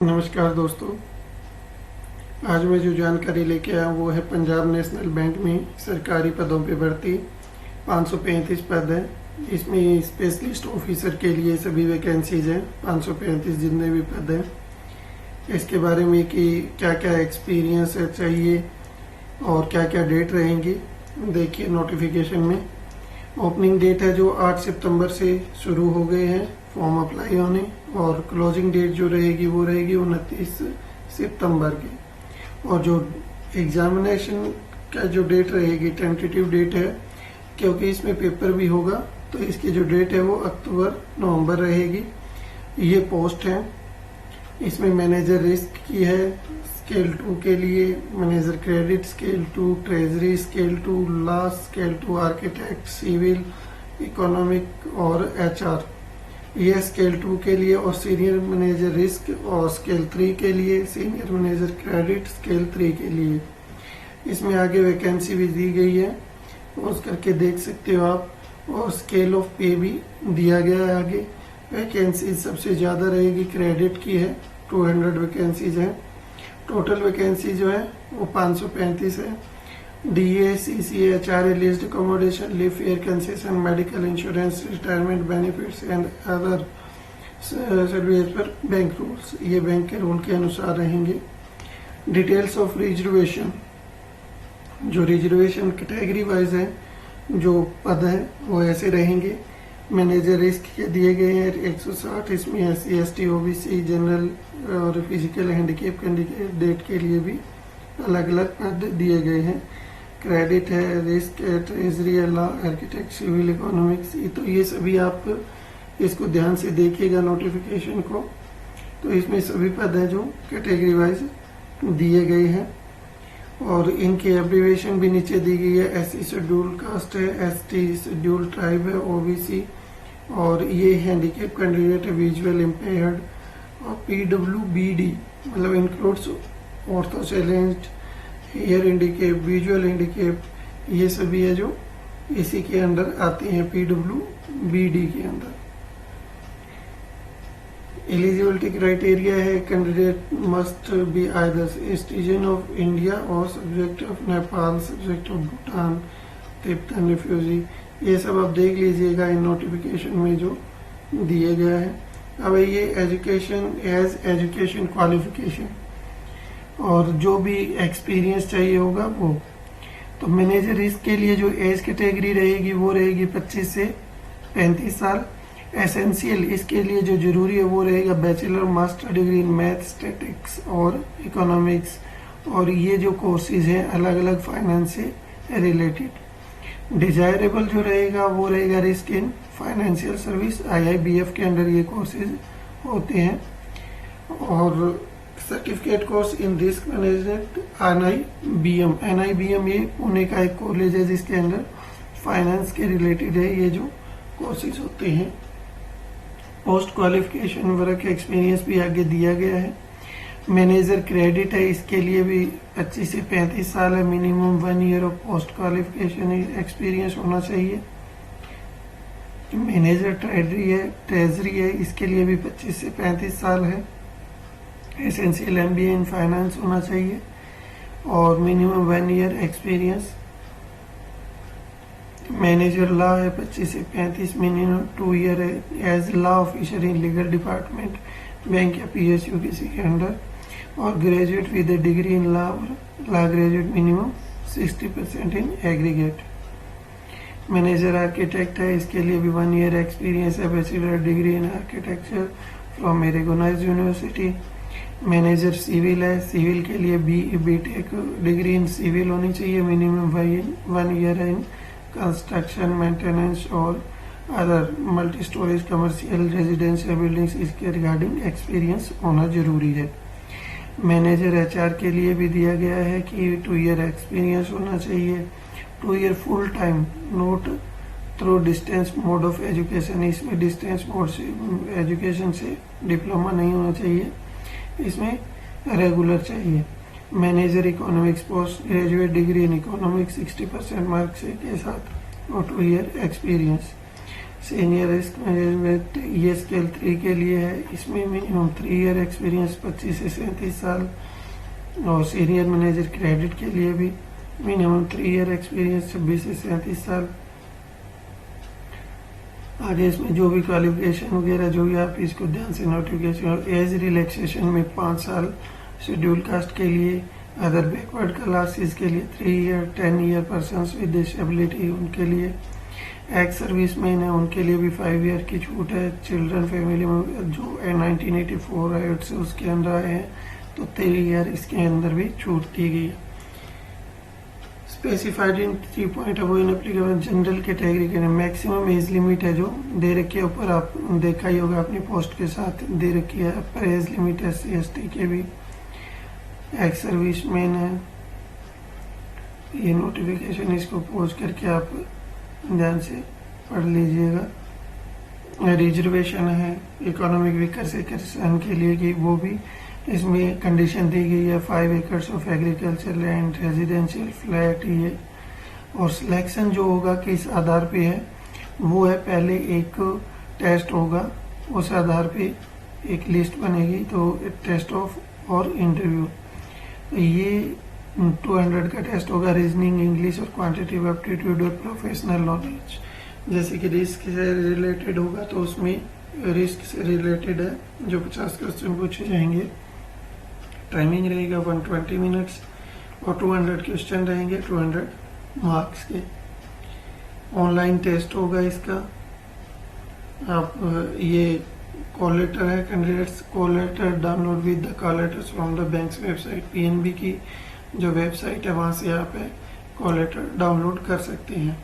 नमस्कार दोस्तों। आज मैं जो जानकारी लेके आया हूँ वो है पंजाब नेशनल बैंक में सरकारी पदों पे भर्ती 535 पद है। इसमें स्पेशलिस्ट ऑफिसर के लिए सभी वैकेंसीज हैं, 535 जितने भी पद हैं। इसके बारे में कि क्या क्या एक्सपीरियंस है चाहिए और क्या क्या डेट रहेंगी, देखिए नोटिफिकेशन में। ओपनिंग डेट है जो 8 सितंबर से शुरू हो गए हैं फॉर्म अप्लाई होने, और क्लोजिंग डेट जो रहेगी वो रहेगी 29 सितंबर की। और जो एग्जामिनेशन का जो डेट रहेगी टेंटेटिव डेट है, क्योंकि इसमें पेपर भी होगा तो इसकी जो डेट है वो अक्टूबर नवंबर रहेगी। ये पोस्ट है, इसमें मैनेजर रिस्क की है स्केल 2 के लिए, manager credit scale 2, treasury scale 2, law scale 2, architect, civil, economic और एचआर ये स्केल 2 के लिए, और सीनियर मैनेजर रिस्क और स्केल 3 के लिए, सीनियर मैनेजर क्रेडिट स्केल 3 के लिए। इसमें आगे वैकेंसी भी दी गई है, पॉज करके देख सकते हो आप, और स्केल ऑफ पे भी दिया गया है आगे। वैकेंसी सबसे ज़्यादा रहेगी क्रेडिट की है, 200 वैकेंसीज हैं। टोटल वैकेंसी जो है वो 535 है। DA, CCA, HRA, list accommodation, live fair concession, medical insurance, retirement benefits and other service पर बैंक रूल्स, ये बैंक के रूल के अनुसार रहेंगे। डिटेल्स ऑफ रिजर्वेशन, जो रिजर्वेशन कैटेगरी वाइज है जो पद है वो ऐसे रहेंगे। मैनेजर रिस्क के दिए गए हैं 160, इसमें SC, ST, OBC, जनरल और फिजिकल हैंडीकेप कैंडिडेट के लिए भी अलग अलग पद दिए गए हैं। क्रेडिट है, रिस्क है, ट्रेजरी है, लॉ, आर्किटेक्ट, सिविल, इकोनॉमिक्स, तो ये सभी आप इसको ध्यान से देखिएगा नोटिफिकेशन को। तो इसमें सभी पद हैं जो कैटेगरी वाइज दिए गए हैं, और इनकी एब्रीवेशन भी नीचे दी गई है। SC शेड्यूल कास्ट है, ST शेड्यूल ट्राइब है, OBC, और ये हैंडीकेप कैंडिडेट है, विजुअल इम्पेयर्ड, और PWBD मतलब includes ortho challenged, hair handicap, visual handicap, ये सभी है जो इसी के अंडर आते हैं, PWBD के अंदर। एलिजिबिलिटी क्राइटेरिया है, candidate must be either citizen of India or subject of Nepal, subject of Bhutan, Tibetan refugee, ये सब आप देख लीजिएगा इन नोटिफिकेशन में जो दिए गया है। अब ये एजुकेशन एज एजुकेशन क्वालिफिकेशन, और जो भी एक्सपीरियंस चाहिए होगा वो, तो मैनेजर रिस्क के लिए जो एज कैटेगरी रहेगी वो रहेगी 25 से 35 साल। एसेंशियल इसके लिए जो जरूरी है वो रहेगा bachelor master degree in math, statics और इकोनॉमिक्स, और ये जो कोर्सेज हैं अलग अलग फाइनेंस से रिलेटेड। डिजायरेबल जो रहेगा वो रहेगा risk in financial service, IIBF के अंडर ये कोर्सेज होते हैं। और certificate course in risk management NIBM ये पुणे का एक कॉलेज है जिसके अंदर फाइनेंस के रिलेटेड है ये जो कोर्सेज होते हैं। पोस्ट क्वालिफिकेशन वर्क एक्सपीरियंस भी आगे दिया गया है। मैनेजर क्रेडिट है, इसके लिए भी 25 से 35 साल है, minimum 1 year of post qualification experience होना चाहिए। मैनेजर ट्रेजरी है, इसके लिए भी 25 से 35 साल है। एसेंशियल MBA इन फाइनेंस होना चाहिए, और minimum 1 year experience. Manager law है 25 से 35, मिनिमम 2 ईयर है as law officer in legal department, bank या PSU किसी के अंडर, और graduate with a degree in law, law graduate minimum 60% in aggregate. Manager architect है, इसके लिए भी 1 ईयर एक्सपीरियंस है, bachelor degree in architecture from a recognized university. Manager civil है, सिविल के लिए BTech डिग्री इन सिविल होनी चाहिए, minimum 1 year in construction, maintenance और other multi storage commercial residential buildings, इसके रिगार्डिंग एक्सपीरियंस होना जरूरी है। मैनेजर HR के लिए भी दिया गया है कि 2 ईयर एक्सपीरियंस होना चाहिए, 2 year full time, note through distance mode of education, इसमें डिस्टेंस मोड से एजुकेशन से डिप्लोमा नहीं होना चाहिए, इसमें रेगुलर चाहिए। Manager economics post graduate degree in economics 60% marks के साथ और 2 year experience. Senior risk management ये स्केल 3 के लिए है। इसमें मिनिमम 3 ईयर एक्सपीरियंस 25 से 37 साल, और सीनियर मैनेजर क्रेडिट के लिए भी मिनिमम 3 ईयर एक्सपीरियंस 26 से 37 साल। आगे इसमें जो भी क्वालिफिकेशन वगैरह जो भी आप इसको ध्यान से नोटिफिकेशन, और एज रिलैक्सेशन में 5 साल शेड्यूल कास्ट के लिए, अदर बैकवर्ड क्लासेस के लिए 3 year, 10 year persons with disability उनके लिए, एक्स सर्विस मैन है उनके लिए भी 5 ईयर की छूट है। चिल्ड्रन फैमिली में जो 1984 एक्ट से उसके अंदर आए हैं तो 3 ईयर इसके अंदर भी छूट दी गई है। स्पेसिफाइड इन 3 पॉइंट अब इन एप्लीकेबल जनरल कैटेगरी के मैक्सिमम एज लिमिट है जो दे रखी है ऊपर, आप देखा ही होगा अपनी पोस्ट के साथ दे रखी है। अपर एज लिमिट है SC/ST के भी, एक्स सर्विस मैन है। ये नोटिफिकेशन इसको पोस्ट करके आप ध्यान से पढ़ लीजिएगा। रिजर्वेशन है इकोनॉमिक वीकर सेक्शन के लिए कि वो भी इसमें कंडीशन दी गई है 5 acres of agriculture land, residential flat ये। और सिलेक्शन जो होगा किस आधार पे है वो है, पहले एक टेस्ट होगा, उस आधार पे एक लिस्ट बनेगी, तो टेस्ट ऑफ और इंटरव्यू। ये 200 का टेस्ट होगा, रीजनिंग, इंग्लिश और क्वांटिटेटिव एप्टीट्यूड और प्रोफेशनल नॉलेज। जैसे कि रिस्क से रिलेटेड होगा तो उसमें रिस्क से रिलेटेड है जो 50 क्वेश्चन पूछे जाएंगे। टाइमिंग रहेगा 120 मिनट्स और 200 क्वेश्चन रहेंगे 200 मार्क्स के। ऑनलाइन टेस्ट होगा इसका। आप ये कॉल लेटर है, candidates call letter download with the call letters from the bank's website. PNB की जो वेबसाइट है वहाँ से आप कॉल लेटर डाउनलोड कर सकते हैं।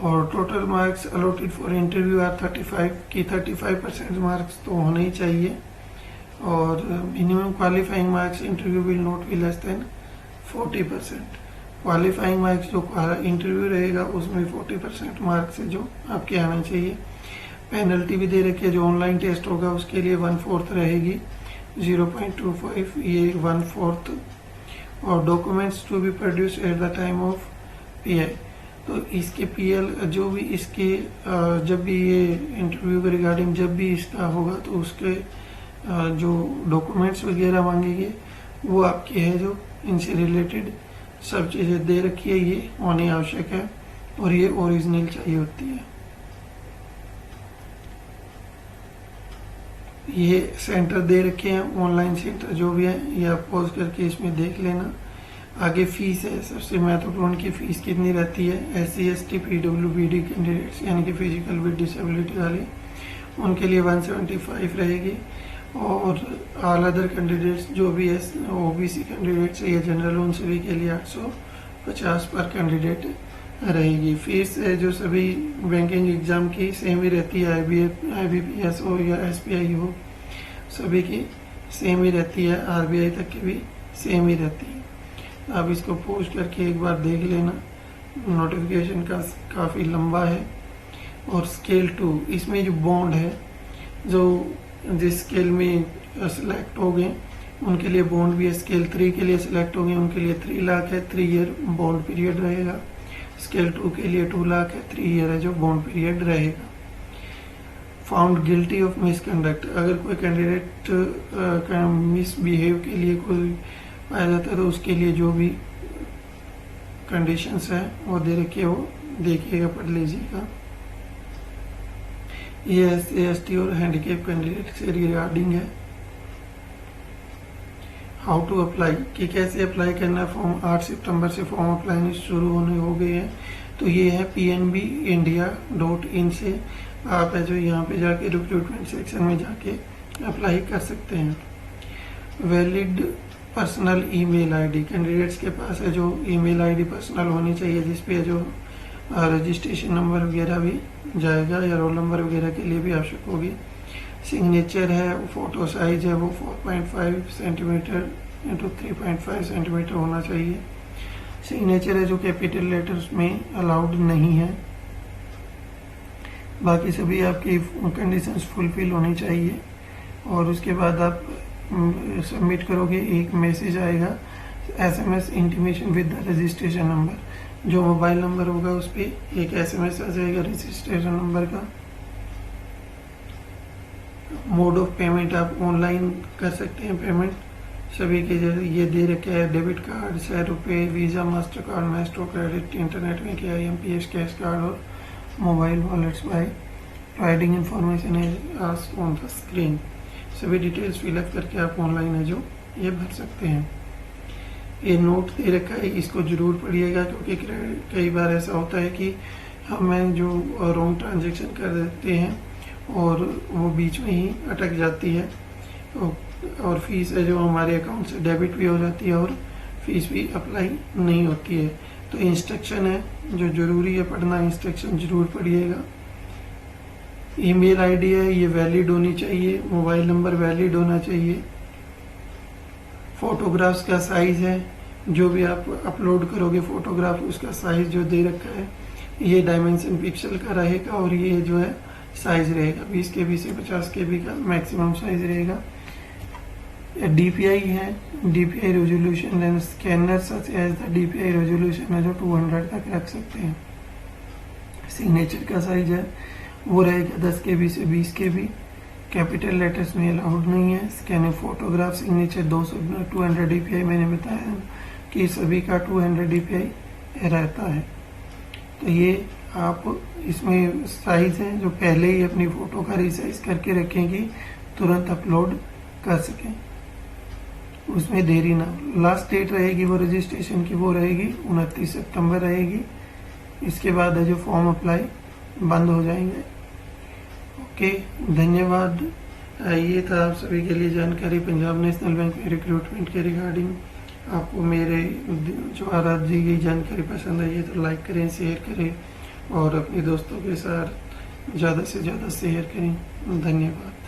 और total marks allotted for interview are 35 की 35% मार्क्स तो होने ही चाहिए। और minimum qualifying marks interview will not be less than 40%। Qualifying marks जो इंटरव्यू रहेगा उसमें 40% मार्क्स है जो आपके आना चाहिए। पेनल्टी भी दे रखी है, जो ऑनलाइन टेस्ट होगा उसके लिए 1/4 रहेगी, 0.25 ये 1/4। और documents to be produce at the time of PI। तो इसके PL जो भी इसके जब भी ये इंटरव्यू के रिगार्डिंग जब भी इसका होगा तो उसके जो डॉक्यूमेंट्स वगैरह मांगेंगे वो आपके है, जो इनसे रिलेटेड सब चीज़ें दे रखी है, ये होनी आवश्यक है और ये ओरिजिनल चाहिए होती है। ये सेंटर दे रखे हैं, ऑनलाइन सेंटर जो भी है ये आप पॉज करके इसमें देख लेना। आगे फीस है, सबसे महत्वपूर्ण की फीस कितनी रहती है। SC/ST PWBD कैंडिडेट्स यानी कि फिजिकल विद डिसेबिलिटी वाले उनके लिए 175 रहेगी। और ऑल अदर कैंडिडेट्स जो भी है OBC कैंडिडेट्स या जनरल उन सभी के लिए 850 पर कैंडिडेट रहेगी। फीस है जो सभी बैंकिंग एग्जाम की सेम ही रहती है, IBPS हो या SBI हो सभी की सेम ही रहती है, RBI तक की भी सेम ही रहती है। आप इसको पोस्ट करके एक बार देख लेना। नोटिफिकेशन का काफ़ी लंबा है। और स्केल 2 इसमें जो बॉन्ड है, जो जिस स्केल में सिलेक्ट हो गए उनके लिए बॉन्ड भी है। स्केल 3 के लिए सिलेक्ट हो गए उनके लिए 3 लाख है, 3 ईयर बॉन्ड पीरियड रहेगा। स्केल 2 के लिए 2 लाख है, 3 ईयर है जो बॉन्ड पीरियड रहेगा। फाउंड गिल्टी ऑफ मिसकंडक्ट, अगर कोई कैंडिडेट मिसबिहेव के लिए कोई पाया जाता है तो उसके लिए जो भी कंडीशंस है वो दे रखिए, वो देखिएगा, पढ़ लीजिएगा। ये SC/ST और हैंडीकैप कैंडिडेट से रिगार्डिंग है। हाउ टू अप्लाई कि कैसे अप्लाई करना है। फॉर्म 8 सितंबर से फॉर्म अप्लाई शुरू होने हो गए हैं। तो ये है pnbindia.in से आप है जो यहाँ पे जाके रिक्रूटमेंट सेक्शन में जाके अप्लाई कर सकते हैं। Valid personal email ID candidates के पास है, जो ईमेल आईडी पर्सनल होनी चाहिए जिसपे जो रजिस्ट्रेशन नंबर वगैरह भी जाएगा या रोल नंबर वगैरह के लिए भी आवश्यक होगी। सिग्नेचर है, फोटो साइज है वो 4.5 सेंटीमीटर इंटू 3.5 सेंटीमीटर होना चाहिए। सिग्नेचर है जो कैपिटल लेटर्स में अलाउड नहीं है। बाकी सभी आपकी कंडीशंस फुलफिल होनी चाहिए। और उसके बाद आप सबमिट करोगे, एक मैसेज आएगा SMS intimation with the registration number. जो मोबाइल नंबर होगा उस पर एक SMS आ जाएगा रजिस्ट्रेशन नंबर का। मोड ऑफ पेमेंट आप ऑनलाइन कर सकते हैं पेमेंट सभी के, जैसे ये दे रखे हैं डेबिट कार्ड, 100 रुपये, visa, master card, Maestro credit, internet में क्या IMPS कैश कार्ड और mobile wallets by providing information is asked on the screen. सभी डिटेल्स फिलअप करके आप ऑनलाइन है जो ये भर सकते हैं। ये नोट दे रखा है, इसको जरूर पढ़िएगा क्योंकि कई बार ऐसा होता है कि हमें जो रॉन्ग ट्रांजेक्शन कर देते हैं और वो बीच में ही अटक जाती है और फीस है जो हमारे अकाउंट से डेबिट भी हो जाती है और फीस भी अप्लाई नहीं होती है। तो इंस्ट्रक्शन है जो जरूरी है पढ़ना, इंस्ट्रक्शन जरूर पढ़िएगा। ईमेल आईडी है ये वैलिड होनी चाहिए, मोबाइल नंबर वैलिड होना चाहिए। फोटोग्राफ्स का साइज है, जो भी आप अपलोड करोगे फोटोग्राफ उसका साइज जो दे रखा है ये डायमेंशन पिक्सल का रहेगा और ये जो है साइज रहेगा 20 KB से 50 KB का मैक्सिमम साइज रहेगा। DPI है, DPI resolution and scanner such as the DPI resolution है जो 200 तक रख सकते हैं। सिग्नेचर का साइज है वो रहेगा 10 KB से 20 KB। कैपिटल लेटर्स में अलाउड नहीं है। स्कैनिंग फोटोग्राफ सिग्नेचर 200 DPI मैंने बताया कि सभी का 200 DPI रहता है। तो ये आप इसमें साइज है जो पहले ही अपनी फोटो का रिसाइज करके रखें कि तुरंत अपलोड कर सकें, उसमें देरी ना। लास्ट डेट रहेगी वो रजिस्ट्रेशन की वो रहेगी 29 सितंबर रहेगी। इसके बाद है जो फॉर्म अप्लाई बंद हो जाएंगे। ओके, धन्यवाद। ये था आप सभी के लिए जानकारी पंजाब नेशनल बैंक में रिक्रूटमेंट के रिगार्डिंग। आपको मेरे जो आज दी गई जानकारी पसंद आई है तो लाइक करें, शेयर करें और अपने दोस्तों के साथ ज़्यादा से ज़्यादा शेयर करें। धन्यवाद।